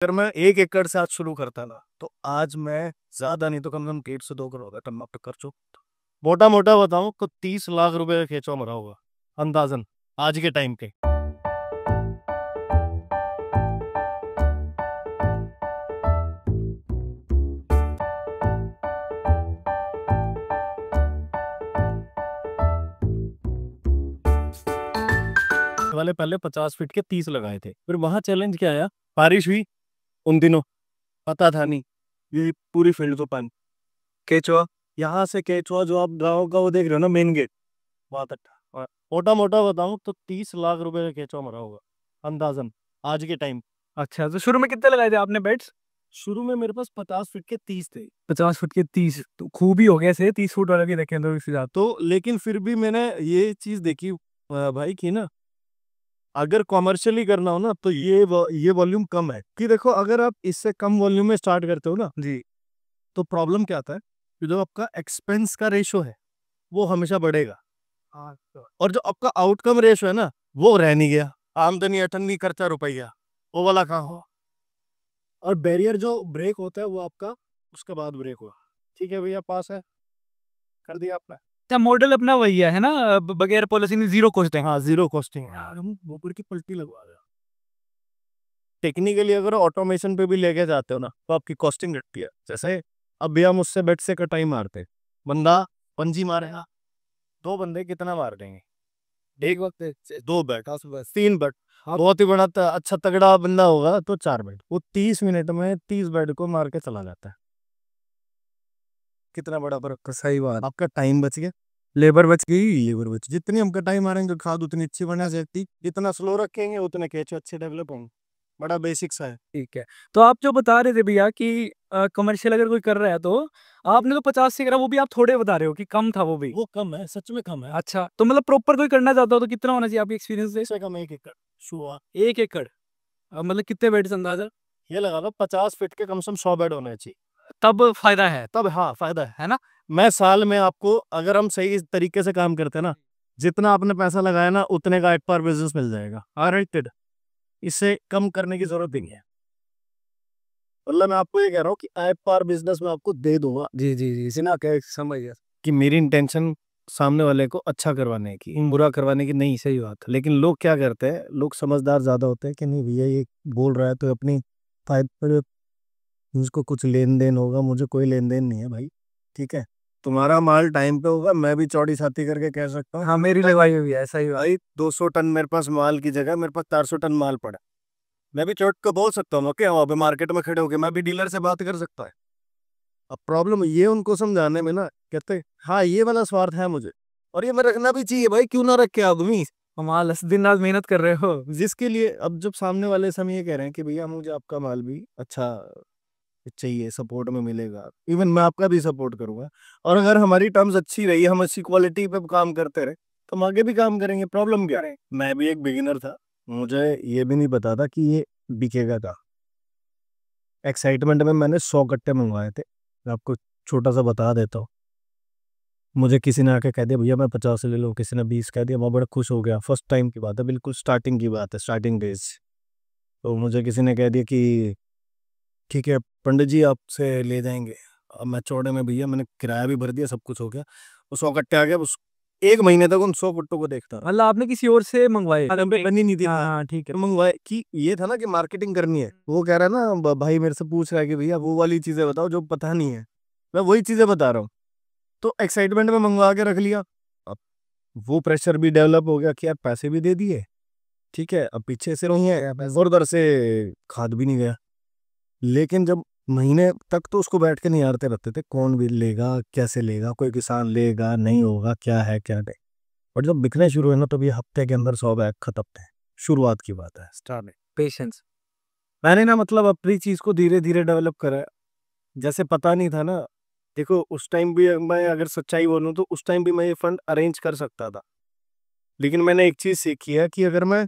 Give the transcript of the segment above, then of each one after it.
अगर मैं 1 एकड़ से आज शुरू करता ना तो आज मैं ज्यादा नहीं तो कम से कम 1.5 से 2 करोड़ का टर्न कर चुका। मोटा मोटा बताऊं तो 30 लाख रुपए का खींचवा मरा होगा अंदाजन आज के टाइम पे। वाले पहले 50 फीट के 30 लगाए थे, फिर वहां चैलेंज क्या आया, बारिश हुई उन दिनों, पता था नहीं ये पूरी फील्ड तो पानी। केचुआ, यहाँ से केचुआ जो आप गाँव का वो देख रहे हो ना मेन गेट, वहां तक था। मोटा मोटा बताऊं तो 30 लाख रुपए का केचुआ मरा होगा अंदाजन आज के टाइम। अच्छा, तो शुरू में कितने लगाए थे आपने बेड्स? शुरू में मेरे पास 50 फीट के 30 थे। 50 फुट के 30 तो खूब ही हो गए से 30 फुट वाले भी रखे तो इससे ज्यादा। तो लेकिन फिर भी मैंने ये चीज देखी भाई की ना, अगर कॉमर्शियली करना हो ना तो ये वॉल्यूम कम है कि देखो अगर आप इससे कम वॉल्यूम में स्टार्ट करते हो ना जी। तो प्रॉब्लम क्या आता है कि जो आपका एक्सपेंस का रेशो है वो हमेशा बढ़ेगा, हाँ तो और जो आपका आउटकम रेशो है ना वो रह नहीं गया, आमदनी अठन्नी खर्चा रुपया, वो वाला कहाँ हो। और बैरियर जो ब्रेक होता है वो आपका उसके बाद ब्रेक हुआ, ठीक है भैया पास है, कर दिया आपने। अच्छा, मॉडल अपना वही है ना, बगैर पॉलिसी में जीरो कॉस्ट है। हाँ जीरो कॉस्टिंग यार, हम ऊपर की पलटी लगवा रहे हैं। टेक्निकली अगर ऑटोमेशन पे भी लेके जाते हो ना तो आपकी कॉस्टिंग घटती है। जैसे अब भैया मुझसे बेड से कटाई मारते, बंदा पंजी मारेगा, 2 बंदे कितना मार देंगे एक वक्त से? 2 बेड, 3 बेड, बहुत ही बड़ा अच्छा तगड़ा बंदा होगा तो 4 बेड, वो 30 मिनट में 30 बेड को मार के चला जाता है। कितना बड़ा फर्क। तो सही बात। आपका टाइम बच गया, लेबर बच लेबर बच, जितनी हमका टाइम मारेंगे खाद उतनी अच्छी बना सकती, जितना स्लो रखेंगे उतने केंचुए अच्छे डेवलप होंगे। बड़ा बेसिक सा है। ठीक है। तो आप जो बता रहे थे भैया कि कमर्शियल अगर कोई कर रहा है तो आपने तो 50 से करा, वो भी आप थोड़े बता रहे हो कि कम था वो भी। वो कम है, सच में कम है। अच्छा, तो मतलब प्रॉपर कोई करना चाहता हो तो कितना होना चाहिए आपके एक्सपीरियंस से? से कम 1 एकड़ शुआ, 1 एकड़ मतलब कितने बेड्स अंदाजा? ये लगा लो 50 फीट के कम से कम 100 बेड होने चाहिए, तब फायदा है। तब हाँ फायदा है। है ना? मैं साल में आपको, अगर हम सही तरीके से काम करते हैं ना, जितना आपने पैसा लगाया ना उतने का एट पर बिजनेस मिल जाएगा। ऑलराइट, इससे कम करने की जरूरत ही नहीं है। मतलब मैं आपको ये कह रहा हूँ कि एट पर बिजनेस में आपको दे दूंगा, जी जी जी, इसी ना कह समझ गया। कि मेरी इंटेंशन सामने वाले को अच्छा करवाने की, बुरा करवाने की नहीं। सही बात है, लेकिन लोग क्या करते हैं, लोग समझदार ज्यादा होते हैं कि नहीं भैया ये बोल रहा है तो अपनी फायदे पर, उसको कुछ लेन देन होगा, मुझे कोई लेन देन नहीं है भाई। ठीक है, तुम्हारा माल टाइम पे होगा, मैं भी चौड़ी छाती करके कह सकता हूँ हाँ, मेरी लगवाई हुई है, सही बात। भाई 200 टन मेरे पास माल की जगह मेरे पास 400 टन माल पड़ा, मैं भी चौट को बोल सकता हूँ क्या, वहाँ पे मार्केट में खड़े होके मैं भी डीलर से बात कर सकता है। अब प्रॉब्लम ये उनको समझाने में ना, कहते हाँ ये वाला स्वार्थ है मुझे, और ये मैं रखना भी चाहिए भाई, क्यों ना रखे आदमी कमाल, दिन रात मेहनत कर रहे हो। जिसके लिए। अब जब सामने वाले से हम ये कह रहे हैं कि भैया मुझे आपका माल भी अच्छा चाहिए, सपोर्ट में मिलेगा, इवन मैं आपका भी सपोर्ट करूंगा, और अगर हमारी टर्म्स अच्छी रही, हम अच्छी क्वालिटी पे काम करते रहे तो हम आगे भी काम करेंगे। प्रॉब्लम क्या है, मैं भी एक बिगिनर था, मुझे ये भी नहीं पता था कि ये बिकेगा का। एक्साइटमेंट में मैंने 100 कट्टे मंगवाए थे, मैं आपको छोटा सा बता देता हूँ। मुझे किसी ने आके कह दिया भैया मैं 50 ले लो, किसी ने 20 कह दिया, मैं बड़ा खुश हो गया। फर्स्ट टाइम की बात है, बिल्कुल स्टार्टिंग की बात है, स्टार्टिंग डेज। तो मुझे किसी ने कह दिया कि ठीक है पंडित जी आपसे ले जाएंगे। अब मैं चौड़े में भैया मैंने किराया भी भर दिया, सब कुछ हो गया, वो 100 कट्टे आ गया। उस 1 महीने तक उन 100 कट्टों को देखता रहा। मतलब आपने किसी और से मंगवाए? बनी नहीं थी। हाँ हाँ, ठीक है। तो मंगवाए कि ये था ना कि मार्केटिंग करनी है, वो कह रहा है ना भाई मेरे से पूछ रहा है कि भैया वो वाली चीजें बताओ जो पता नहीं है, मैं वही चीजें बता रहा हूँ। तो एक्साइटमेंट में मंगवा के रख लिया। अब वो प्रेशर भी डेवलप हो गया कि यार पैसे भी दे दिए, ठीक है, अब पीछे से नहीं है, और उधर से खाद भी नहीं गया। लेकिन जब महीने तक तो उसको बैठ के निहारते रहते थे, कौन भी लेगा, कैसे लेगा, कोई किसान लेगा नहीं होगा, क्या है क्या नहीं। और जब बिकने शुरू हुए ना तो ये हफ्ते के अंदर 100 बैग खत्म थे। शुरुआत की बात है, स्टार्टिंग। पेशेंस। मैंने ना मतलब अपनी चीज को धीरे धीरे डेवलप करा। जैसे पता नहीं था ना, देखो उस टाइम भी मैं अगर सच्चाई बोलूं तो उस टाइम भी मैं ये फंड अरेंज कर सकता था, लेकिन मैंने एक चीज सीखी है कि अगर मैं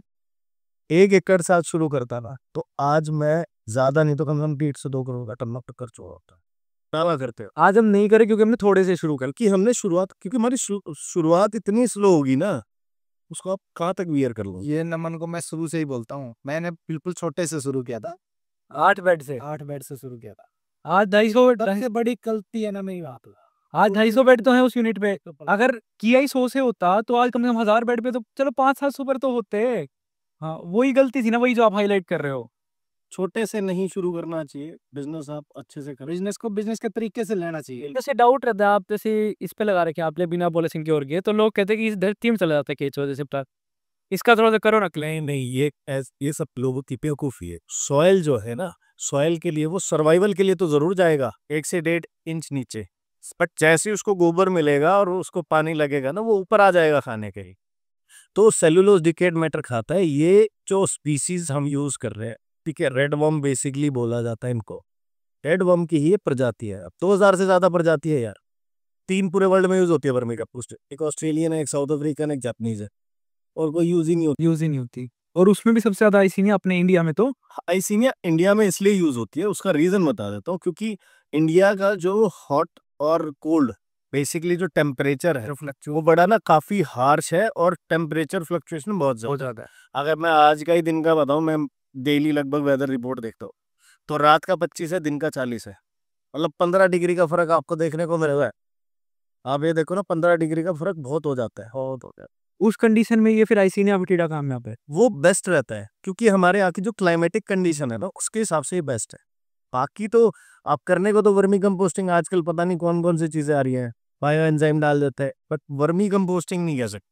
1 एकड़ से आज शुरू करता ना तो आज मैं ज्यादा नहीं तो कम से कम 1.5 से 2 करोड़ का टर्न कर चुका होता। दावा करते हो आज हम नहीं करे क्योंकि हमने थोड़े से शुरू कर। कि हमने शुरुआत, क्योंकि हमारी शुरुआत इतनी स्लो होगी ना, उसको आप कहाँ तक वियर कर लो। ये नमन को मैं शुरू से ही बोलता हूँ, मैंने बिल्कुल छोटे से शुरू किया था। 8 बेड से 8 बेड से शुरू किया था। आज 250 सबसे बड़ी गलती है ना मेरी बात, आज 250 बेड तो है उस यूनिट पे। अगर किया ही 100 से होता तो आज कम से कम 1000 बेड पे तो चलो 500-700 पर तो होते। हाँ, वही गलती थी ना, वही जो आप हाईलाइट कर रहे हो। छोटे से नहीं शुरू करना चाहिए बिजनेस, आप अच्छे से करो। बिजनेस को बिजनेस के तरीके से लेना चाहिए। जैसे डाउट रहता है, आप जैसे इस पे लगा रखे आपने बिना पॉलिशिंग के और के, तो लोग कहते हैं कि इस धरती में चला जाता है केचुआ जैसे पता। इसका थोड़ा सा करो ना क्लेम। नहीं नहीं, ये सब लोगों की बेवकूफ़ी है। सॉइल जो है ना, सॉइल के लिए वो सर्वाइवल के लिए तो जरूर जाएगा 1 से 1.5 इंच नीचे, बट जैसे ही उसको गोबर मिलेगा और उसको पानी लगेगा ना, वो ऊपर आ जाएगा खाने के लिए। तो सेलुलोज डिकेट मैटर खाता है। ये जो स्पीसीज हम यूज कर रहे हैं, ठीक है, रेड वर्म बेसिकली बोला जाता है इनको। रेड वर्म की ही ये प्रजाति है। अब 2000 से ज्यादा प्रजाति है यार। 3 पूरे वर्ल्ड में यूज होती है वर्मी कंपोस्ट। एक ऑस्ट्रेलियन है, एक साउथ अफ्रीकन, एक जापानीज है, और कोई यूज ही नहीं होती। यूज ही नहीं होती, और उसमें भी सबसे ज्यादा आइसीनिया अपने इंडिया में। तो आइसीनिया इंडिया में इसलिए यूज होती है, उसका रीजन बता देता हूँ। क्योंकि इंडिया का जो हॉट और कोल्ड बेसिकली जो टेम्परेचर है वो बड़ा ना काफी हार्श है, और टेम्परेचर फ्लक्चुएशन बहुत ज्यादा है। अगर मैं आज का ही दिन का बताऊं, मैं डेली लगभग वेदर रिपोर्ट देखता हूँ, तो रात का 25 है, दिन का 40 है। मतलब 15 डिग्री का फर्क आपको देखने को मिलेगा। आप ये देखो ना, 15 डिग्री का फर्क बहुत हो जाता है, बहुत हो जाता है। उस कंडीशन में ये फिर आइसीनिया विटिडा कामयाब है। वो बेस्ट रहता है, क्योंकि हमारे यहाँ की जो क्लाइमेटिक कंडीशन है ना, उसके हिसाब से ये बेस्ट है। बाकी तो आप करने को तो वर्मी कंपोस्टिंग आजकल पता नहीं कौन कौन सी चीजें आ रही हैं, बायो एंजाइम डाल देते हैं, बट वर्मी कंपोस्टिंग नहीं कह सकते।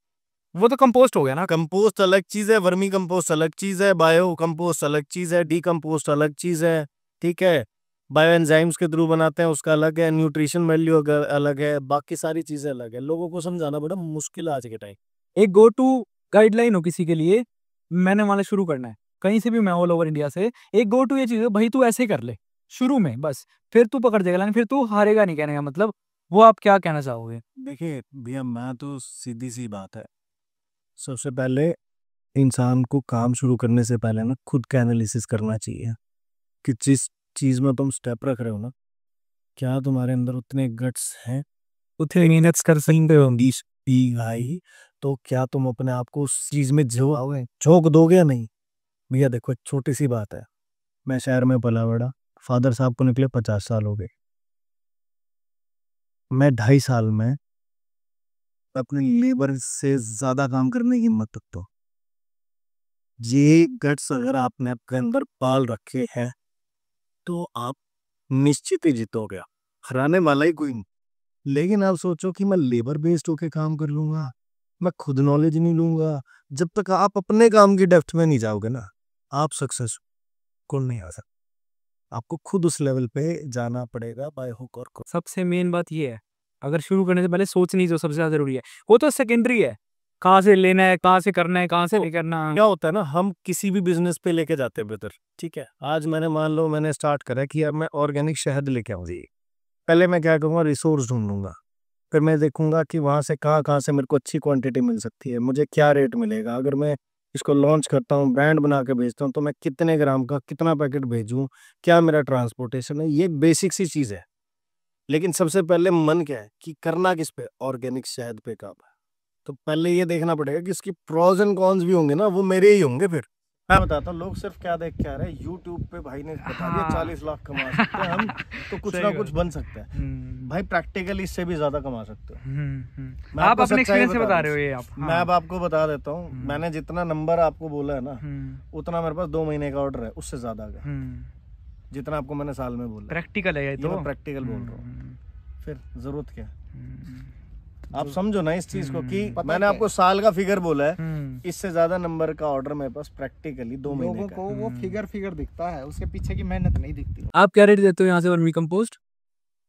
वो तो कंपोस्ट हो गया ना। कंपोस्ट अलग चीज है, वर्मी कंपोस्ट अलग चीज है, बायो कंपोस्ट अलग चीज है, डीकंपोस्ट अलग चीज है, ठीक है। बायो एंजाइम्स के थ्रू बनाते हैं, उसका अलग है, न्यूट्रिशन वैल्यू अलग है, बाकी सारी चीजें अलग है। लोगों को समझाना बड़ा मुश्किल है आज के टाइम। एक गो टू गाइडलाइन हो किसी के लिए, मैंने मान शुरू करना है कहीं से भी, मैं ऑल ओवर इंडिया से, एक गो टू ये चीज है, भाई तू ऐसे कर ले शुरू में बस, फिर तू पकड़ जाएगा लाइन, फिर तू हारेगा नहीं, कहने का मतलब। वो आप क्या कहना चाहोगे? देखिए भैया, मैं तो सीधी सी बात है, सबसे पहले इंसान को काम शुरू करने से पहले ना खुद का एनालिसिस करना चाहिए कि जिस चीज में तुम स्टेप रख रहे हो ना, क्या तुम्हारे अंदर उतने गट्स हैं, उतने मेहनत कर सकते हो। भाई, तो क्या तुम अपने आप को उस चीज में झोंक दोगे या नहीं। भैया देखो, एक छोटी सी बात है, मैं शहर में पला बड़ा, फादर साहब को निकले 50 साल हो गए, मैं 2.5 साल में अपने लेबर से ज्यादा काम करने की हिम्मत रखता हूँ। ये गट्स अगर आपने अपने अंदर पाल रखे हैं तो आप निश्चित ही जीतोगे, हराने वाला ही कोई नहीं। लेकिन आप सोचो कि मैं लेबर बेस्ड होके काम कर लूंगा, मैं खुद नॉलेज नहीं लूंगा, जब तक आप अपने काम की डेप्थ में नहीं जाओगे ना, आप सक्सेसफुल नहीं आ सकते। आपको खुद उस लेवल पे जाना पड़ेगा बाय हुक और क्रॉस। सबसे मेन बात ये है, अगर शुरू करने से पहले सोचनी जो सबसे ज्यादा जरूरी है, वो तो सेकेंडरी है, कहाँ से लेना है, कहाँ से करना है, कहाँ से नहीं करना। क्या होता है ना, हम किसी भी बिजनेस पे लेके जाते हैं बेहतर, ठीक है। आज मैंने मान लो मैंने स्टार्ट करा कि यार मैं ऑर्गेनिक शहद लेके आऊँ जी। पहले मैं क्या करूँगा, रिसोर्स ढूंढ लूंगा, फिर मैं देखूंगा कि वहाँ से कहाँ से मेरे को अच्छी क्वांटिटी मिल सकती है, मुझे क्या रेट मिलेगा। अगर मैं इसको लॉन्च करता हूँ, ब्रांड बना के भेजता हूँ, तो मैं कितने ग्राम का कितना पैकेट भेजूँ, क्या मेरा ट्रांसपोर्टेशन है, ये बेसिक सी चीज़ है। लेकिन सबसे पहले मन क्या है कि करना किस पे, ऑर्गेनिक शहद पे काम है। तो पहले ये देखना पड़ेगा कि इसकी प्रोज एंड कॉन्स भी होंगे ना, वो मेरे ही होंगे। फिर मैं बताता हूँ, लोग सिर्फ क्या देख के आ रहे हैं, यूट्यूब पे भाई ने बता दिया 40 लाख कमा सकते हैं हम, तो कुछ ना कुछ बन सकता है। भाई प्रैक्टिकली इससे भी ज्यादा कमा सकते हो। मैं आप आपको अपने सच्चाई एक्सपीरियंस से बता बता रहा रहे हो हूँ। ये आप। मैं अब आपको बता देता हूँ, मैंने जितना नंबर आपको बोला है ना, उतना मेरे पास 2 महीने का ऑर्डर है, उससे ज्यादा का, जितना आपको मैंने साल में बोला। प्रैक्टिकल है ये तो, मैं प्रैक्टिकल बोल रहा हूँ। फिर जरूरत क्या है, आप समझो ना इस चीज को कि मैंने आपको साल का फिगर बोला है, इससे ज्यादा नंबर का ऑर्डर मेरे पास प्रैक्टिकली 2 महीने लोगों का को वो फिगर दिखता है, उसके पीछे की मेहनत नहीं दिखती। आप क्या रेट देते हो यहाँ से वर्मी कंपोस्ट?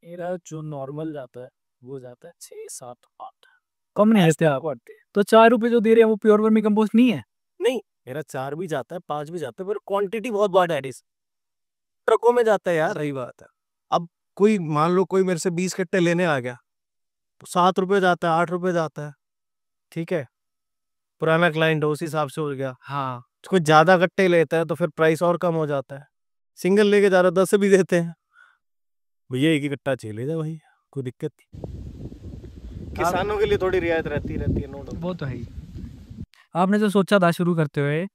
मेरा जो नॉर्मल जाता है वो जाता है 6, 7, 8। कम नहीं देते आप? तो 4 रुपए जो दे रहे हैं वो प्योर वर्मी कंपोस्ट नहीं है? नहीं, मेरा 4 भी जाता है, 5 भी जाता है, पर क्वांटिटी बहुत बड़ा है, ट्रकों में जाता है यार। सही बात है। अब कोई मान लो कोई मेरे से 20 कट्टे लेने आ गया, तो 7 रुपए जाता है, 8 रुपए जाता है, ठीक है। पुराना क्लाइंट हो, उस हिसाब से हो गया। हाँ, कोई ज्यादा कट्टे लेता है तो फिर प्राइस और कम हो जाता है। सिंगल लेके जा रहा 10 भी देते हैं, भैया एक ही कट्टा चाहिए ले जा भाई, कोई दिक्कत नहीं। किसानों के लिए थोड़ी रियायत रहती है, नो डाउट। वो तो है ही। आपने जो सोचा था शुरू करते हुए,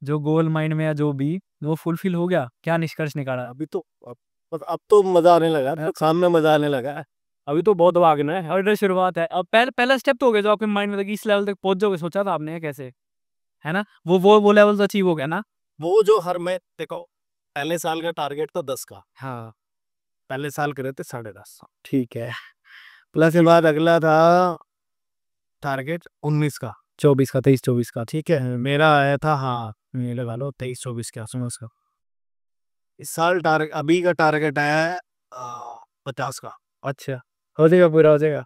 जो गोल्ड माइन में या जो भी, वो फुलफिल हो गया, क्या निष्कर्ष निकाला? अभी तो अब तो मजा आने लगा, तो काम में मजा आने लगा है। अभी तो बहुत भागना है और ये शुरुआत है। अब पहला स्टेप तो हो गया जो आपके माइंड में था कि इस लेवल तक पहुंच जाओगे, सोचा था आपने कैसे, है ना? वो लेवल तो अचीव हो गया ना? वो जो हर मैं देखो, पहले साल का टारगेट था 10 का, हाँ, पहले साल करे थे 10.5। ठीक है। प्लस के बाद अगला था टारगेट 19 का। 24 का, 23-24 का। ठीक है, मेरा आया था, हाँ ये लगा लो 23-24 के आसपास का। इस साल टारगेट, अभी का टारगेट आया है 50 का। अच्छा, हो जाएगा, पूरा हो जाएगा।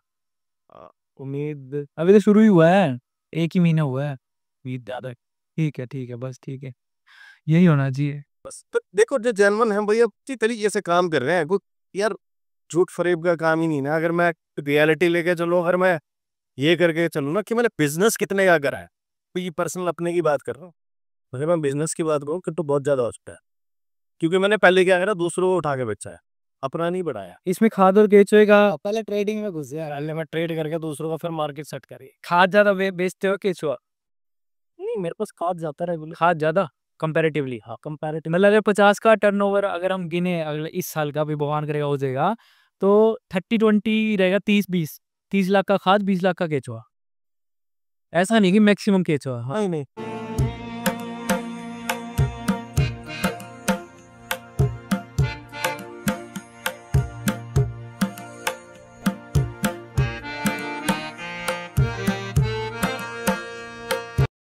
उम्मीद अभी तो शुरू ही हुआ है, 1 ही महीना हुआ है। उम्मीद ज्यादा है। ठीक है, बस ठीक है। यही होना चाहिए। बस। तो देखो जो जेन्युइन है भैया अच्छी तरीके से काम कर रहे हैं, कोई यार झूठ फरेब का काम ही नहीं ना। अगर मैं रियलिटी लेके चलो, अगर मैं ये करके चलूँ ना कि मैंने बिजनेस कितने का करा है, तो ये पर्सनल अपने की बात कर रहा हूँ। अगर मैं बिजनेस की बात करूँ तो बहुत ज्यादा हो सकता है, क्योंकि मैंने पहले क्या करा, दूसरों को उठा के बेचा है, अपना नहीं बढ़ाया। इसमें खाद और केचुए का, पहले ट्रेडिंग में घुस गया। पहले मैं ट्रेड करके दूसरों का फिर मार्केट सेट करी। खाद ज्यादा बेचते हो केचुआ? नहीं, मेरे पास खाद जाता है रेगुलर। खाद ज्यादा कंपैरेटिवली। हाँ, कंपैरेटिव। मतलब अगर 50 का टर्नओवर अगर हम गिने अगले इस साल का भी भगवान करेगा हो जाएगा, तो 30-20 रहेगा, 30-20। 30 लाख का खाद, 20 लाख का केचुआ। ऐसा नहीं कि मैक्सिमम केचुआ। हाँ, नहीं नहीं